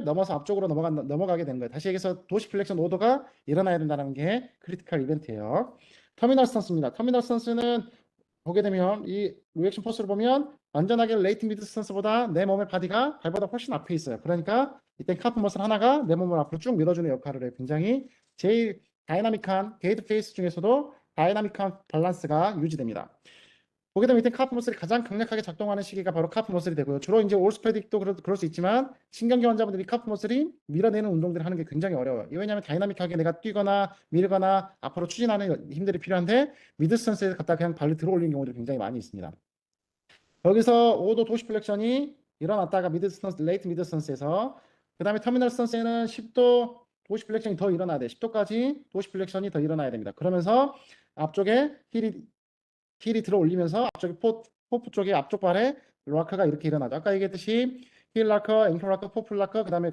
넘어서 앞쪽으로 넘어가게 되는 거예요. 다시 얘기해서 도시플렉션 오더가 일어나야 된다는 게 크리티컬 이벤트예요. 터미널 스턴스입니다. 터미널 스턴스는 보게 되면 이 리액션 포스를 보면 완전하게 레이트 미드 스턴스보다 내 몸의 바디가 발보다 훨씬 앞에 있어요. 그러니까 이때 카프 머슬 하나가 내 몸을 앞으로 쭉 밀어주는 역할을 해요. 굉장히 제일 다이나믹한 게이트 페이스 중에서도 다이나믹한 밸런스가 유지됩니다. 보게 되면 이때 카프 머슬이 가장 강력하게 작동하는 시기가 바로 카프 머슬이 되고요. 주로 이제 올스페딕도 그럴 수 있지만 신경계 환자분들이 카프 머슬이 밀어내는 운동들을 하는 게 굉장히 어려워요. 왜냐하면 다이나믹하게 내가 뛰거나 밀거나 앞으로 추진하는 힘들이 필요한데 미드 스턴스에 갖다 그냥 발을 들어 올리는 경우도 굉장히 많이 있습니다. 여기서 5도 도시 플렉션이 일어났다가 미드 스턴스, 레이트 미드 스턴스에서 그 다음에 터미널 스턴스에는 10도 도시 플렉션이 더 일어나야 돼. 10도까지 도시 플렉션이 더 일어나야 됩니다. 그러면서 앞쪽에 힐이 들어 올리면서 앞쪽에 포프 쪽에 앞쪽 발에 락커가 이렇게 일어나죠. 아까 얘기했듯이 힐 락커, 앵클 락커, 포프 락커, 그 다음에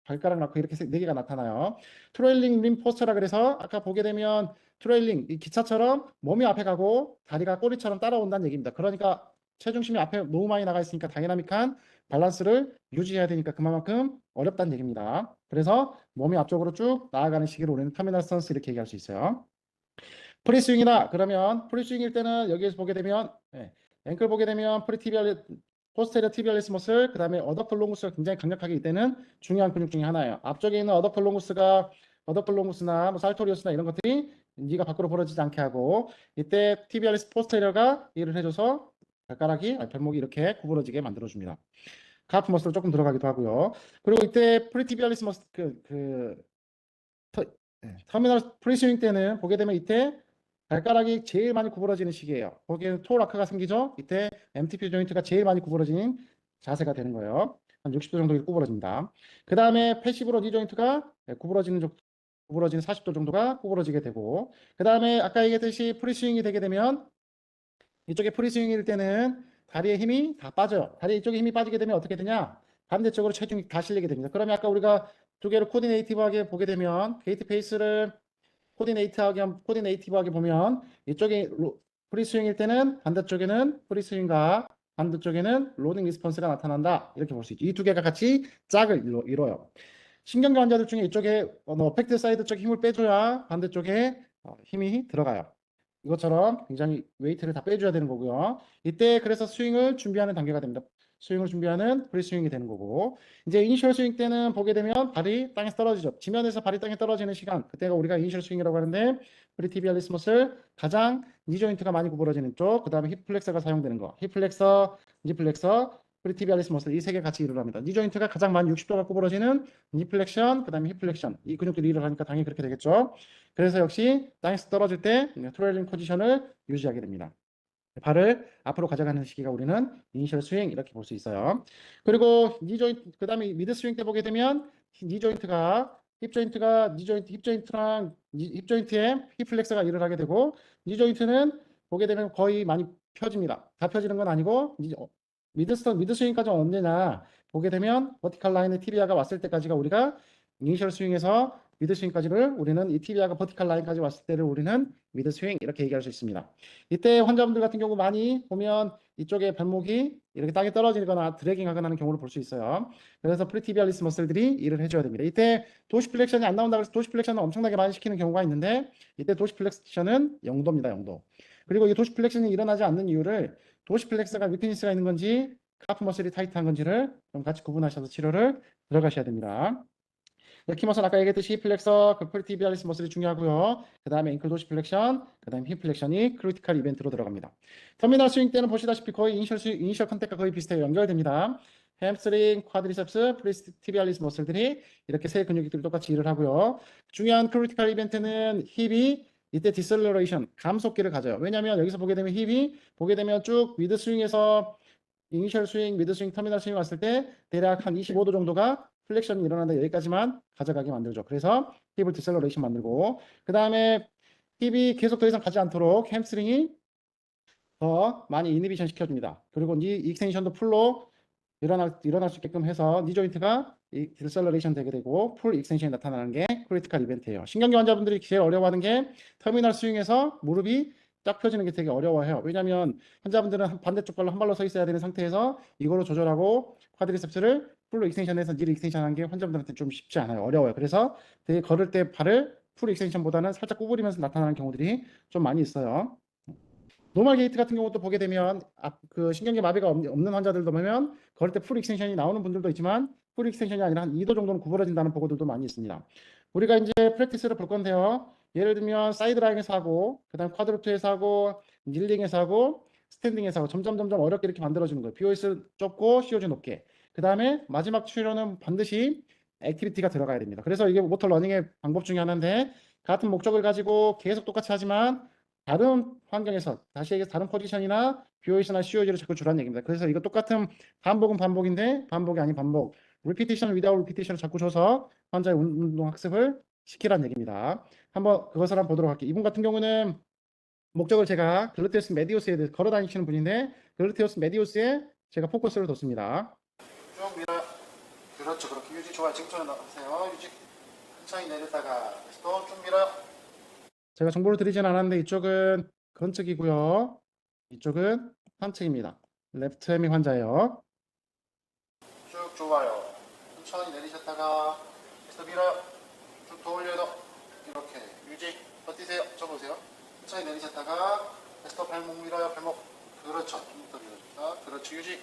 발가락 락커 이렇게 네 개가 나타나요. 트레일링 림 포스터라 그래서 아까 보게 되면 트레일링 이 기차처럼 몸이 앞에 가고 다리가 꼬리처럼 따라온다는 얘기입니다. 그러니까 체중심이 앞에 너무 많이 나가 있으니까 다이나믹한 밸런스를 유지해야 되니까 그만큼 어렵다는 얘기입니다. 그래서 몸이 앞쪽으로 쭉 나아가는 시기를 우리는 터미널 스턴스 이렇게 얘기할 수 있어요. 프리스윙이다. 그러면 프리스윙일 때는 여기에서 보게 되면 앵클 보게 되면 포스테리어 티비알리스 머슬 그 다음에 어덕터 롱구스가 굉장히 강력하게 이때는 중요한 근육 중에 하나예요. 앞쪽에 있는 어덕터 롱구스나 뭐 살토리우스나 이런 것들이 니가 밖으로 벌어지지 않게 하고 이때 티비알리스 포스테리어가 일을 해줘서 발목이 이렇게 구부러지게 만들어줍니다. 카프 머슬 조금 들어가기도 하고요. 그리고 이때 프리티비알리스 머슬 터미널 프리스윙 때는 보게 되면 이때 발가락이 제일 많이 구부러지는 시기예요. 거기에는 토라크가 생기죠. 이때 MTP 조인트가 제일 많이 구부러지는 자세가 되는 거예요. 한 60도 정도 구부러집니다. 그 다음에 패시브로 니 조인트가 구부러지는 40도 정도가 구부러지게 되고 그 다음에 아까 얘기했듯이 프리스윙이 되게 되면 이쪽에 프리스윙일 때는 다리에 힘이 다 빠져요. 다리 이쪽에 힘이 빠지게 되면 어떻게 되냐? 반대쪽으로 체중이 다 실리게 됩니다. 그러면 아까 우리가 두 개를 코디네이티브하게 보게 되면 게이트 페이스를 코디네이티브하게 보면 이쪽에 프리스윙일 때는 반대쪽에는 프리스윙과 반대쪽에는 로딩 리스폰스가 나타난다. 이렇게 볼 수 있죠. 이 두 개가 같이 짝을 이뤄요. 신경계 환자들 중에 이쪽에 어펙트 사이드 쪽 힘을 빼줘야 반대쪽에 힘이 들어가요. 이것처럼 굉장히 웨이트를 다 빼줘야 되는 거고요. 이때 그래서 스윙을 준비하는 단계가 됩니다. 스윙을 준비하는 프리스윙이 되는 거고 이제 이니셜 스윙 때는 보게 되면 발이 땅에 떨어지죠. 지면에서 발이 땅에 떨어지는 시간 그때가 우리가 이니셜 스윙이라고 하는데 프리티비알리스 머슬 가장 니 조인트가 많이 구부러지는 쪽 그 다음에 힙 플렉서가 사용되는 거 힙 플렉서, 니 플렉서 프리티비알리스 머슬 이 세 개 같이 일을 합니다. 니 조인트가 가장 많이 60도가 구부러지는 니 플렉션 그 다음에 힙 플렉션 이 근육들이 일을 하니까 당연히 그렇게 되겠죠. 그래서 역시 땅에서 떨어질 때 트레일링 포지션을 유지하게 됩니다. 발을 앞으로 가져가는 시기가 우리는 이니셜 스윙 이렇게 볼 수 있어요. 그리고 니 조인트 그다음에 미드 스윙 때 보게 되면 니 조인트가 힙 조인트랑 힙 조인트에 힙 플렉서가 일을 하게 되고 니 조인트는 보게 되면 거의 많이 펴집니다. 다 펴지는 건 아니고 미드 스윙까지 언제나 보게 되면 버티컬 라인의 티비아가 왔을 때까지가 우리가 이니셜 스윙에서 미드 스윙까지를 우리는 이 티비아가 버티컬 라인까지 왔을 때를 우리는 미드 스윙 이렇게 얘기할 수 있습니다. 이때 환자분들 같은 경우 많이 보면 이쪽에 발목이 이렇게 땅에 떨어지거나 드래깅하거나 하는 경우를 볼 수 있어요. 그래서 프리티비알리스 머슬들이 일을 해줘야 됩니다. 이때 도시 플렉션이 안 나온다고 해서 도시 플렉션을 엄청나게 많이 시키는 경우가 있는데 이때 도시 플렉션은 0도입니다. 0도. 그리고 이 도시 플렉션이 일어나지 않는 이유를 도시 플렉스가 위크니스가 있는 건지 카프 머슬이 타이트한 건지를 좀 같이 구분하셔서 치료를 들어가셔야 됩니다. 키머선 아까 얘기했듯이 플렉서, 그 프리티비알리스 머슬이 중요하고요. 그 다음에 앵클 도시 플렉션, 그 다음에 힙 플렉션이 크리티컬 이벤트로 들어갑니다. 터미널 스윙 때는 보시다시피 거의 이니셜 컨택과 거의 비슷하게 연결됩니다. 햄스트링, 쿼드리셉스, 프리티비알리스 머슬들이 이렇게 세 근육들이 똑같이 일을 하고요. 중요한 크리티컬 이벤트는 힙이 이때 디셀러레이션, 감속기를 가져요. 왜냐하면 여기서 보게 되면 힙이 보게 되면 쭉 미드 스윙에서 이니셜 스윙, 미드 스윙, 터미널 스윙 왔을 때 대략 한 25도 정도가 플렉션이 일어나는데 여기까지만 가져가게 만들죠. 그래서 힙을 디셀러레이션 만들고 그 다음에 힙이 계속 더 이상 가지 않도록 햄스트링이 더 많이 이니비션 시켜줍니다. 그리고 니 익스텐션도 풀로 일어날 수 있게끔 해서 니 조인트가 디셀러레이션 되게 되고 풀 익스텐션이 나타나는 게 크리티컬 이벤트예요. 신경계 환자분들이 제일 어려워하는 게 터미널 스윙에서 무릎이 딱 펴지는 게 되게 어려워해요. 왜냐하면 환자분들은 반대쪽 발로 한 발로 서 있어야 되는 상태에서 이거로 조절하고 쿼드리셉스를 풀로 익스텐션해서 닐 익스텐션 하는 게 환자분들한테 좀 쉽지 않아요. 어려워요. 그래서 되게 걸을 때 발을 풀 익스텐션보다는 살짝 구부리면서 나타나는 경우들이 좀 많이 있어요. 노멀 게이트 같은 경우도 보게 되면 그 신경계 마비가 없는 환자들도 보면 걸을 때 풀 익스텐션이 나오는 분들도 있지만 풀 익스텐션이 아니라 한 2도 정도는 구부러진다는 보고들도 많이 있습니다. 우리가 이제 프랙티스를 볼 건데요. 예를 들면 사이드 라인에서 하고 그다음 쿼드루트에서 하고 닐링에서 하고 스탠딩에서 하고 점점 어렵게 이렇게 만들어주는 거예요. BOS 좁고 COG 높게. 그다음에 마지막 치료는 반드시 액티비티가 들어가야 됩니다. 그래서 이게 모터 러닝의 방법 중에 하나인데 같은 목적을 가지고 계속 똑같이 하지만 다른 환경에서 다시 얘기해서 다른 포지션이나 BOS나 COG를 자꾸 주라는 얘기입니다. 그래서 이거 똑같은 반복은 반복인데 반복이 아닌 반복. 리피티션 위다우 리피티션을 자꾸 줘서 환자의 운동 학습을 시키라는 얘기입니다. 한번 그것을 한번 보도록 할게요. 이분 같은 경우는 목적을 제가 글루테우스 메디우스에 대해서 걸어 다니시는 분인데 글루테우스 메디우스에 제가 포커스를 뒀습니다. 쭉 밀어요. 그렇죠. 그렇게 유지 좋아요. 지금처럼 나오세요. 유지 천천히 내렸다가 다시 또 쭉 밀어요. 제가 정보를 드리진 않았는데 이쪽은 건측이고요. 이쪽은 환측입니다. 레프트 해밍 환자예요. 쭉 좋아요. 천천히 내리셨다가 다시 또 밀어요. 쭉 더 올려요. 이렇게 유지 버티세요. 접으세요. 천천히 내리셨다가 다시 또 발목 밀어요. 발목. 그렇죠. 좀 더 밀어줍니다. 그렇죠. 유지.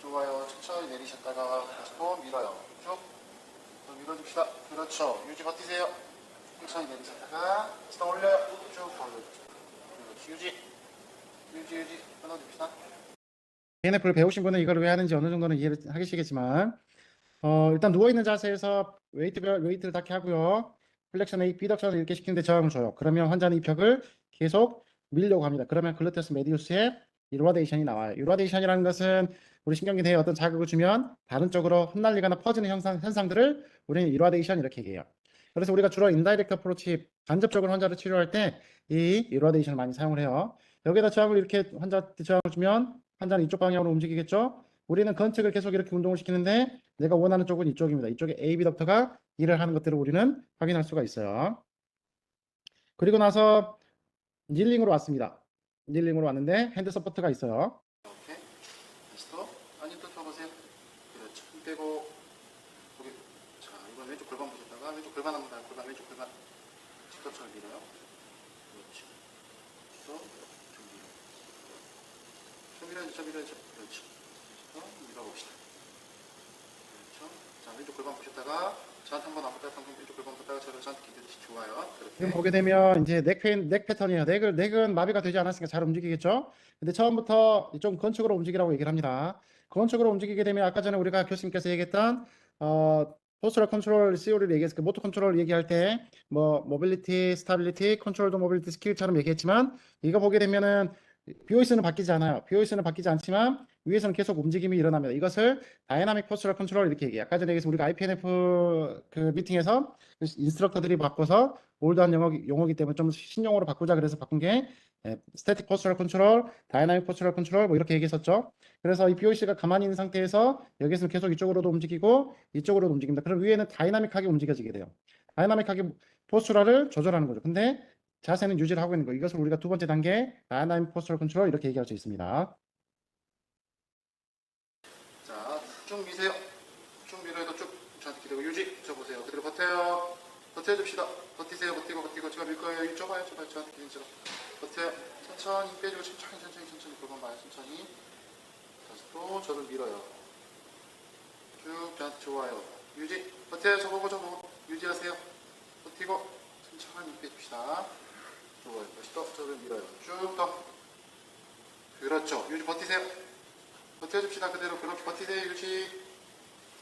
좋아요. 천천히 내리셨다가 다시 또 밀어요. 쭉 더 밀어줍시다. 그렇죠. 유지 버티세요. 천천히 내리셨다가 다시 또 올려요. 쭉 올려주세요. 그렇지. 유지 끊어줍시다. ENF를 배우신 분은 이걸 왜 하는지 어느 정도는 이해를 하시겠지만 일단 누워있는 자세에서 웨이트를 닿게 하고요. 플렉션 A, 비덕션을 이렇게 시키는데 저항을 줘요. 그러면 환자는 이 벽을 계속 밀려고 합니다. 그러면 글루테우스 메디우스의 유라데이션이 나와요. 유라데이션이라는 것은 우리 신경계 내에 어떤 자극을 주면 다른 쪽으로 흩날리거나 퍼지는 현상들을 우리는 유라데이션 이렇게 얘기해요. 그래서 우리가 주로 인다이렉트 어프로치 간접적으로 환자를 치료할 때 이 유라데이션을 많이 사용을 해요. 여기다 저항을 이렇게 환자한테 저항을 주면 환자는 이쪽 방향으로 움직이겠죠. 우리는 건측을 계속 이렇게 운동을 시키는데 내가 원하는 쪽은 이쪽입니다. 이쪽에 AB 덕터가 일을 하는 것들을 우리는 확인할 수가 있어요. 그리고 나서 닐링으로 왔습니다. 닐링으로 왔는데 핸드 서포트가 있어요. 이렇게 다시 또 아니 또 펴보세요. 그렇죠. 힘 빼고 고개. 자, 이번 왼쪽 골반 보셨다가 왼쪽 골반 한번 더 골반 왼쪽 골반 스쿼트를 밀어요. 그렇죠. 또좀 밀어요. 좀 밀어야죠. 그렇죠. 또 밀어봅시다. 그렇죠. 자, 왼쪽 골반 보셨다가 저한테 한번 안 보다가 왼쪽 골반 보다가 저한테 기대듯이 좋아요. 그렇게. 지금 보게 되면 이제 넥 패턴이에요. 넥은 마비가 되지 않았으니까 잘 움직이겠죠. 근데 처음부터 좀 건축으로 움직이라고 얘기를 합니다. 건축으로 움직이게 되면 아까 전에 우리가 교수님께서 얘기했던 포스처럴 컨트롤 CO를 얘기했을 때 모터 컨트롤 얘기할 때 뭐 모빌리티, 스타빌리티, 컨트롤도 모빌리티 스킬처럼 얘기했지만 이거 보게 되면은 BOS는 바뀌지 않아요. BOS는 바뀌지 않지만 위에서는 계속 움직임이 일어납니다. 이것을 다이나믹 포스처럴 컨트롤 이렇게 얘기해요. 아까 전에 얘기해서 우리가 IPNF 그 미팅에서 인스트럭터들이 바꿔서 올드한 용어기 때문에 좀 신용어로 바꾸자 그래서 바꾼 게 스태틱 포스처럴 컨트롤, 다이나믹 포스처럴 컨트롤 뭐 이렇게 얘기했었죠. 그래서 이 BOC가 가만히 있는 상태에서 여기서는 계속 이쪽으로도 움직이고 이쪽으로도 움직입니다. 그럼 위에는 다이나믹하게 움직여지게 돼요. 다이나믹하게 포스처럴을 조절하는 거죠. 근데 자세는 유지를 하고 있는 거예요. 이것을 우리가 두 번째 단계 다이나믹 포스처럴 컨트롤 이렇게 얘기할 수 있습니다. 자, 쭉 미세요. 쭉 밀어도 쭉 저한테 기대고 유지. 져보세요. 그대로 버텨요. 버텨줍시다. 버티세요. 버티고 제가 밀 거예요. 이 좁아요. 저한테 기대처럼 버텨요. 천천히 빼주고 천천히 골반 봐요. 천천히 다시 또 저를 밀어요. 쭉 저한테 좋아요. 유지. 버텨요. 저보고 유지하세요. 버티고 천천히 빼줍시다. 좋아요. 다시 또 저를 밀어요. 쭉 더. 그렇죠. 유지 버티세요. 버텨줍시다. 그대로 그렇게 버티세요. 유지.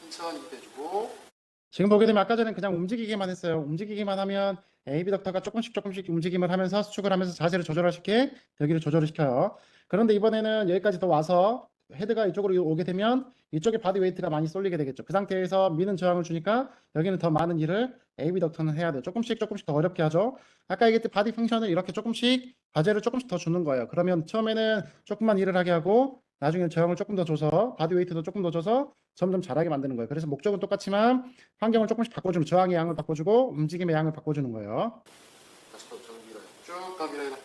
천천히 빼주고. 지금 보게 되면 아까 전에 그냥 움직이기만 했어요. 움직이기만 하면 AB 덕터가 조금씩 움직임을 하면서 수축을 하면서 자세를 조절할 수 있게 여기를 조절을 시켜요. 그런데 이번에는 여기까지 더 와서 헤드가 이쪽으로 오게 되면 이쪽에 바디 웨이트가 많이 쏠리게 되겠죠. 그 상태에서 미는 저항을 주니까 여기는 더 많은 일을 AB 덕터는 해야 돼요. 조금씩 더 어렵게 하죠. 아까 얘기했듯 바디 펑션을 이렇게 조금씩 과제를 조금씩 더 주는 거예요. 그러면 처음에는 조금만 일을 하게 하고 나중에는 저항을 조금 더 줘서 바디 웨이트도 조금 더 줘서 점점 잘하게 만드는 거예요. 그래서 목적은 똑같지만 환경을 조금씩 바꿔주는 저항의 양을 바꿔주고 움직임의 양을 바꿔주는 거예요. 다시 또 저를 밀어요. 쭉 더 밀어요.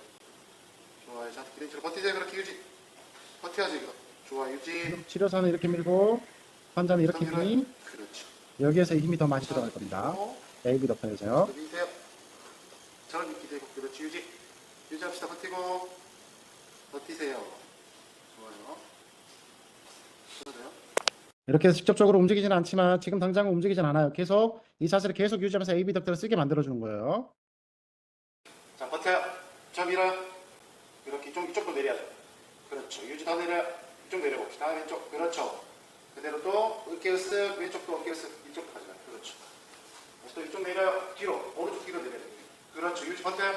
좋아요. 자, 기름처럼 버티세요. 그렇게 유지. 버텨야지 이거. 좋아 유지. 치료선을 이렇게 밀고 환자는 이렇게 힘이 그렇죠. 여기에서 힘이 더 많이 들어갈 겁니다. AB 덕터에서요. 미세요. 잘 기대고 그렇지. 유지합시다. 버티고 버티세요. 좋아요. 좋아요. 이렇게 해서 직접적으로 움직이지는 않지만 지금 당장은 움직이진 않아요. 계속 이 자세를 계속 유지하면서 AB 덕터를 쓰게 만들어주는 거예요. 자, 버텨요. 저 밀어요. 이렇게 좀 이쪽도 내려야죠. 그렇죠. 유지 더 내려요. 이쪽 내려봅시다. 왼쪽. 그렇죠. 그대로 또 어깨 으쓱, 왼쪽도 어깨 으쓱, 이쪽도 가져가요. 그렇죠. 다시 또 이쪽 내려요. 뒤로, 오른쪽 뒤로 내려요. 그렇죠. 유지 버텨요.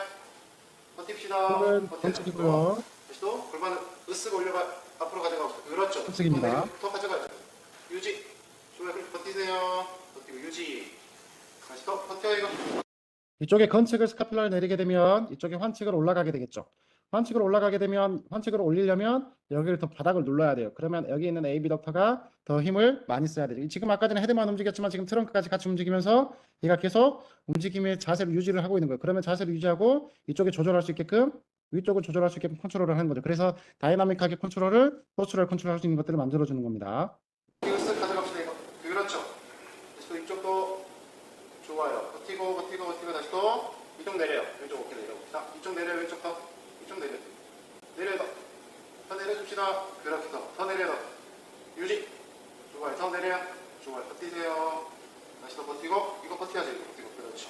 버팁시다. 손은 버텨요. 번쩍이고요. 다시 또 골반을 으쓱 올려가 앞으로 가져가고 그렇죠. 번쩍입니다. 더 가져가죠. 유지. 좋아요. 그렇게 버티세요. 버티고 유지. 다시 또 버텨요. 이거. 이쪽에 건측을 스카퓰라를 내리게 되면 이쪽에 환측을 올라가게 되겠죠. 환측을 올라가게 되면 환측을 올리려면 여기를 더 바닥을 눌러야 돼요. 그러면 여기 있는 AB 덕터가 더 힘을 많이 써야 되죠. 지금 아까 전에 헤드만 움직였지만 지금 트렁크까지 같이 움직이면서 얘가 계속 움직임의 자세를 유지를 하고 있는 거예요. 그러면 자세를 유지하고 이쪽에 조절할 수 있게끔 위쪽을 조절할 수 있게끔 컨트롤을 하는 거죠. 그래서 다이나믹하게 컨트롤을 포스처럴 컨트롤할 수 있는 것들을 만들어주는 겁니다. 이거 쓱 가져갑시다. 이거. 그렇죠. 다시 또 이쪽도 좋아요. 버티고 다시 또 이쪽 내려요. 왼쪽 어깨 내려봅시다. 이쪽 내려요. 왼쪽 더. 이쪽 내려요. 내려요. 더 내려줍시다. 그렇게 더 내려요. 유지. 좋아요. 더 내려요. 좋아요. 버티세요. 다시 또 버티고 이거 버텨야죠. 이거 버티고 그렇죠.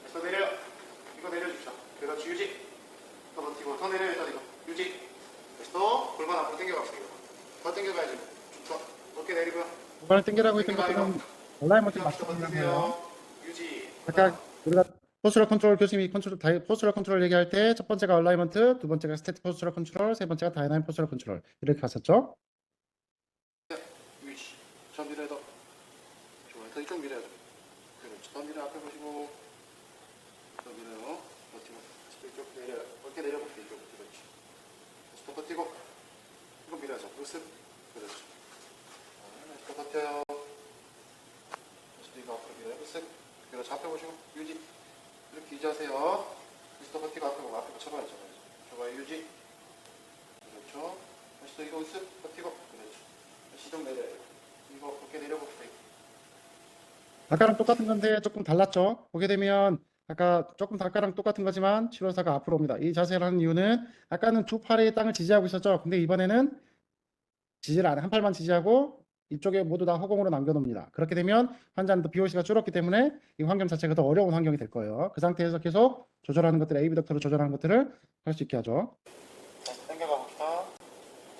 다시 또 내려요. 이거 내려줍시다. 그렇죠. 유지. 더 버티고 더 내려요. 이거 유지. 다시 또 골반 앞으로 당겨갑시다. 이거. 더 당겨가야죠. 더 어깨 내리고요. 골반을 당겨라고 했던 것들은 얼라이먼트를 맞춰주는 거예요. 유지. 아까 우리가 포스처럴 컨트롤 교수님이 포스처럴 컨트롤 얘기할 때 첫 번째가 얼라이먼트, 두 번째가 스태틱 포스처럴 컨트롤, 세 번째가 다이나믹 포스처럴 컨트롤 이렇게 갔었죠. 유지. 저 밀어야 더. 좋아요. 더 이쪽 밀어야죠. 그렇죠. 더 밀어 앞에 보시고. 더 밀어요. 버티고. 이쪽 내려요. 어깨 내려볼게요. 이쪽. 그렇죠. 다시 더 버티고. 이거 밀어야죠. 으쓱. 그렇죠. 다시 더 버텨요. 다시 또 이거 앞으로 밀어요. 으쓱. 그렇죠. 앞에 보시고. 유지. 이렇게 유지하세요. 다시 더 버티고 앞에 보고 앞에 쳐봐야죠. 좋아요. 유지. 그렇죠. 다시 또 이거 으쓱. 버티고. 그렇죠. 시동 내려요. 이거 어깨 내려봅시다. 아까랑 똑같은 건데 조금 달랐죠. 보게 되면 아까 조금 아까랑 똑같은 거지만 치료사가 앞으로 옵니다. 이 자세를 하는 이유는 아까는 두 팔이 땅을 지지하고 있었죠. 근데 이번에는 지지를 안 해. 한 팔만 지지하고 이쪽에 모두 다 허공으로 남겨놓습니다. 그렇게 되면 환자는 또 BOC가 줄었기 때문에 이 환경 자체가 더 어려운 환경이 될 거예요. 그 상태에서 계속 조절하는 것들, AB 덕터로 조절하는 것들을 할 수 있게 하죠. 다시 당겨가 봅시다.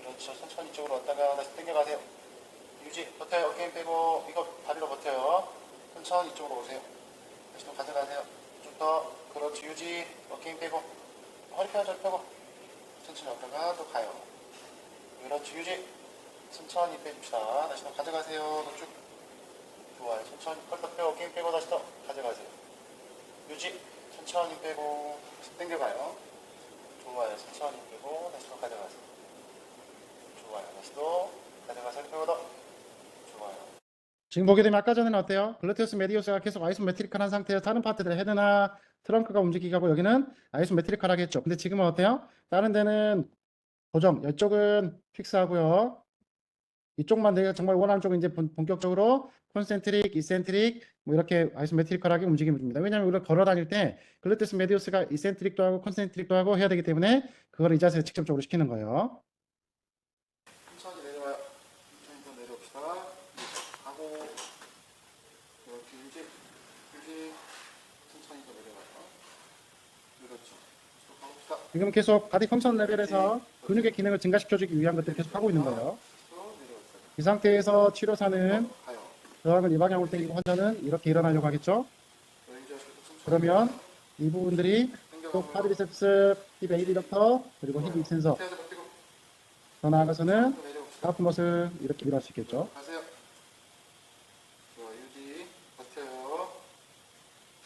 그렇죠. 천천히 이쪽으로 왔다가 다시 당겨가세요. 유지. 버텨요. 어깨 힘 빼고 이거 다리로 버텨요. 천천히 이쪽으로 오세요. 다시 또 가져가세요. 좀 더. 그렇지. 유지. 어깨 힘 빼고 허리 펴고 잘 펴고 천천히 왔다가 또 가요. 그렇지. 유지. 천천히 빼줍시다. 다시 또 가져가세요. 또 쭉. 좋아요. 천천히 펄떡 빼고 어깨 힘 빼고 다시 또 가져가세요. 유지. 천천히 빼고 다시 당겨가요. 좋아요. 천천히 빼고 다시 또 가져가세요. 좋아요. 다시 또 가져가서 빼고 더. 좋아요. 지금 보게 되면 아까 전에는 어때요? 글루테우스 메디우스가 계속 아이소메트리컬한 상태에서 다른 파트들 헤드나 트렁크가 움직이게 하고 여기는 아이소메트리컬하게 했죠. 근데 지금은 어때요? 다른 데는 고정, 이쪽은 픽스하고요. 이쪽만 내가 정말 원하는 쪽은 이제 본격적으로 콘센트릭, 이센트릭 뭐 이렇게 아이소메트리컬하게 움직임을 줍니다. 왜냐하면 우리가 걸어 다닐 때 글루테우스 메디우스가 이센트릭도 하고 콘센트릭도 하고 해야 되기 때문에 그걸 이 자세에 직접적으로 시키는 거예요. 천천히 내려와요. 천천히 더 내려옵시다. 하고 이렇게 유지 천천히 더 내려와요. 그렇죠. 또 가봅시다. 지금 계속 바디 펑션 레벨에서 근육의 기능을 증가시켜주기 위한 것들을 계속 하고 있는 거예요. 또 내려왔어요. 이 상태에서 치료사는 가요. 저항을 이 방향으로 당기고 환자는 이렇게 일어나려고 하겠죠. 유지하시고 또 천천히 그러면 이 부분들이 또 쿼드리셉스, 힙 AB 덕터 그리고 힙 익센서 태워서 버티고 더 나아가서는 또 내려옵시다. 하프머슬 이렇게 밀할 수 있겠죠. 가세요. 좋아. 유지 버텨요.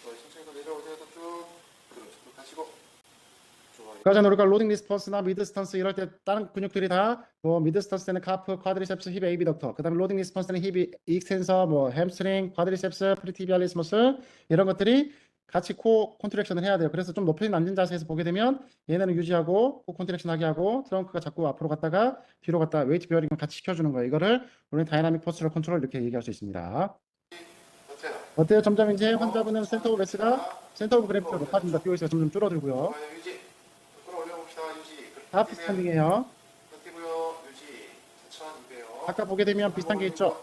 좋아. 천천히 더 내려오세요. 또 쭉. 그렇죠. 또 가시고. 좋아요. 아까 전에 우리가 로딩 리스폰스나 미드 스턴스 이럴 때 다른 근육들이 다 뭐 미드 스턴스 때는 카프, 쿼드리셉스, 힙 AB 덕터 그다음에 로딩 리스폰스 때는 힙 익센서, 뭐 햄스트링, 쿼드리셉스, 프리티비알리스 머슬 이런 것들이 같이 코 콘트랙션을 해야 돼요. 그래서 좀 높이 앉은 자세에서 보게 되면 얘네는 유지하고 코 콘트랙션 하게 하고 트렁크가 자꾸 앞으로 갔다가 뒤로 갔다 웨이트 베어링을 같이 시켜주는 거예요. 이거를 우리는 다이나믹 포스처럴 컨트롤 이렇게 얘기할 수 있습니다. 어때요? 어때요? 점점 이제 환자분은 센터 오브 매스가 센터 오브 그래프가 높아진다. POS가 점점 줄어들고요. 좋아요. 유지. 옆으로 올려봅시다. 유지. 하프 스탠딩이에요. 버티고요. 유지. 천천히 빼요. 아까 보게 되면 비슷한 게 있죠.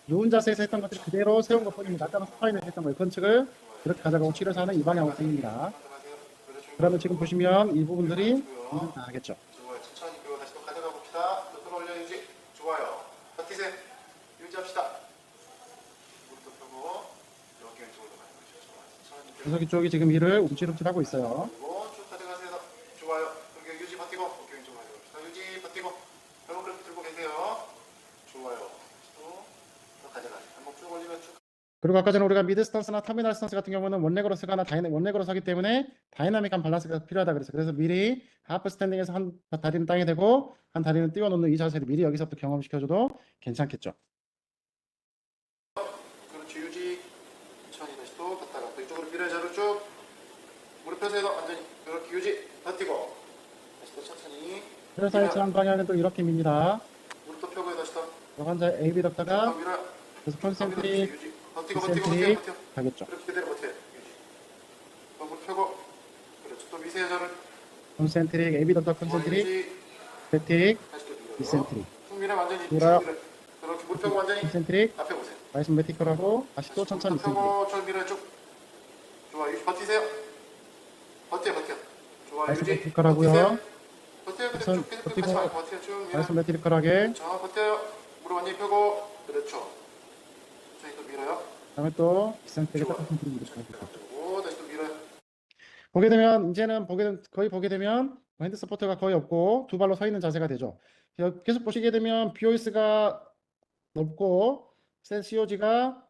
누운 자세에서 했던 것들 그대로 세운 것뿐입니다. 아까는 스파인에서 했던 거예요. 건측을 이렇게 가져가고 치료해서 하는 이 방향으로 쓰입니다. 그러면 지금 보시면 이 부분들이 완전 다 하겠죠. 좋아요. 천천히 빼고 다시 또 가져가 봅시다. 옆으로 올려 유지. 좋아요. 버티세요. 유지합시다. 무릎도 펴고 여기 왼쪽으로 가는 거죠. 좋아요. 천천히 빼고 구석이 쪽이 지금 이를 움찔움찔하고 있어요. 그리고 쭉 가져가세요. 좋아요. 그렇게 유지 버티고 어깨 왼쪽으로 가져갑시다. 유지 버티고 벽을 그렇게 들고 계세요. 좋아요. 또 가져가세요. 한번 쭉 올리면 쭉. 그리고 아까 전에 우리가 미드 스턴스나 터미널 스턴스 같은 경우는 원레그로 서거나 원레그로 서기 때문에 다이나믹한 밸런스가 필요하다 그랬어요. 그래서 미리 하프 스탠딩에서 한 다리는 땅에 대고 한 다리는 띄워놓는 이 자세를 미리 여기서부터 경험시켜줘도 괜찮겠죠. 그렇지. 유지. 천천히 다시 또 갔다가 또 이쪽으로 밀어요. 자로 쭉. 무릎 펴서 해서 완전히 그렇게 유지 버티고 다시 또 천천히 그래서 이 지향 방향은 또 이렇게 밉니다. 무릎도 펴고요. 다시 또 환자 AB 더 덕다가 밀어요. 그래서 더 밀어주세요. 콘센트릭, 유지 버티고 디센트릭 버텨 가겠죠. 그렇게 그대로 버텨요. 유지 더 무릎 펴고 그렇죠. 또 미세요. 자를 콘센트릭, AB 덕다 콘센트릭, 유지 세틱, 다시 또 밀어요. 디센트릭, 쭉 밀어 완전히 밀어요. 쭉 밀어요. 그렇게 무릎 펴고 완전히 콘센트릭, 앞에 보세요. 아이소메티컬하고 다시 또 천천히 무릎 디센트릭. 펴고 쭉 밀어요. 쭉 좋아. 유지 버티세요. 버텨 좋아. 유지 아이소메티컬하고요. 버텨요. 근데 우선 쭉 계속 버티고, 같이 버텨요. 쭉 밀어요. 아이소메티컬하게 자, 버텨요. 무릎 완전히 펴고 그렇죠. 저희 또 밀어요. 그다음에 또 디센트릭에 좋아요. 딱 콘센트릭 이렇게 가겠죠. 그리고 다시 또 밀어요. 보게 되면 이제는 거의 보게 되면 핸드 서포터가 거의 없고 두 발로 서 있는 자세가 되죠. 계속 보시게 되면 BOS가 높고 COG가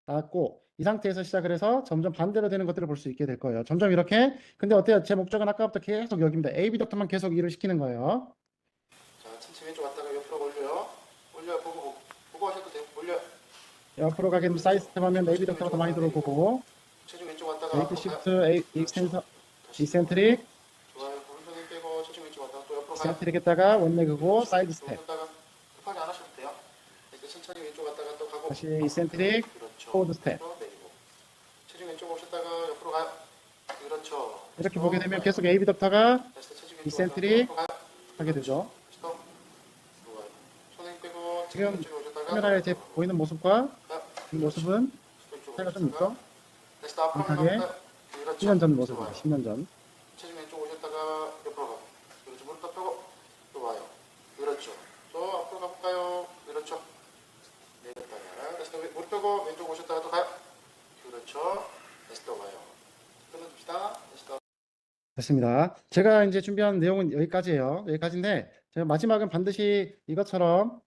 낮고 이 상태에서 시작을 해서 점점 반대로 되는 것들을 볼 수 있게 될 거예요. 점점 이렇게. 근데 어때요? 제 목적은 아까부터 계속 여기입니다. AB 덕터만 계속 일을 시키는 거예요. 자, 천천히 왼쪽 왔다가 옆으로 올려요. 올려요. 보고 하셔도 돼요. 올려요. 옆으로 가게 되면 사이드 스텝 하면 AB 덕터가 더 많이 들어올 거고 체중 왼쪽 왔다가 웨이트 앞으로 시프트, 가요. 익스텐서, 다시 이센트릭, 좋아요. 오른손 힘 빼고 체중 왼쪽 왔다가 또 옆으로 가요. 이센트릭 했다가 원레그고 사이드 스텝. 올렸다가 급하게 안 하셔도 돼요. 이렇게 천천히 왼쪽 왔다가 또 가고 다시 이센트릭, 그렇죠. 포워드 스텝. 또 내리고 체중 왼쪽 오셨다가 옆으로 가요. 그렇죠. 이렇게 보게 되면 계속 AB 덕터가 다시 또 체중 왼쪽 이센트릭 왔다가 옆으로 가요. 하게 되죠. 다시 또 좋아요. 손 힘 빼고 지금 체중 왼쪽에 오셨다가 카메라에 제 보이는 모습과 가요. 이 모습은 왼쪽으로 차이가 좀 오셨다가 있죠? 다시 또 앞으로 정확하게 가볼까요? 그렇죠. 10년 전 좋아요. 모습입니다. 10년 전. 체중 왼쪽 오셨다가 옆으로 가고 그렇죠. 무릎 더 펴고 또 와요. 그렇죠. 또 앞으로 가볼까요? 그렇죠. 내렸다가 다시 또 무릎 펴고 왼쪽 오셨다가 또 가요. 그렇죠. 다시 또 와요. 끊어줍시다. 다시 또 됐습니다. 제가 이제 준비한 내용은 여기까지예요. 여기까지인데 제가 마지막은 반드시 이것처럼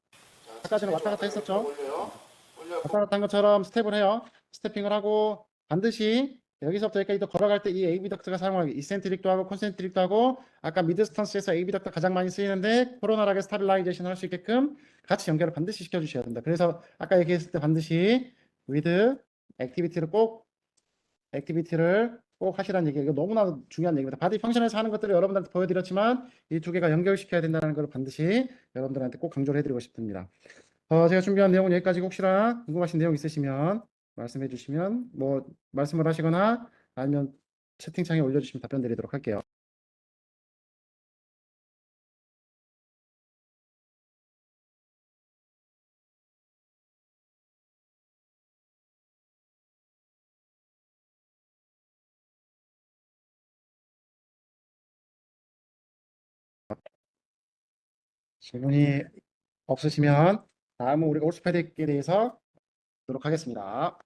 자, 아까 전에 왔다 갔다 왼쪽 했었죠? 올려요. 올려. 왔다 갔다 한 것처럼 스텝을 해요. 스태핑을 하고 반드시 여기서부터 여기까지 또 걸어갈 때 이 AB 덕트가 사용하기 이센트릭도 하고 콘센트릭도 하고 아까 미드 스턴스에서 AB 덕트가 가장 많이 쓰이는데 코로나하게 스타빌라이제이션 할 수 있게끔 같이 연결을 반드시 시켜주셔야 된다. 그래서 아까 얘기했을 때 반드시 위드 액티비티를 꼭 하시라는 얘기예요. 이거 너무나 중요한 얘기입니다. 바디 펑션에서 하는 것들을 여러분들한테 보여드렸지만 이 두 개가 연결시켜야 된다는 걸 반드시 여러분들한테 꼭 강조를 해드리고 싶습니다. 제가 준비한 내용은 여기까지. 혹시나 궁금하신 내용 있으시면 말씀해 주시면 뭐 말씀을 하시거나 아니면 채팅창에 올려주시면 답변 드리도록 할게요. 질문이 없으시면 다음은 우리가 오스페딕에 대해서 보도록 하겠습니다.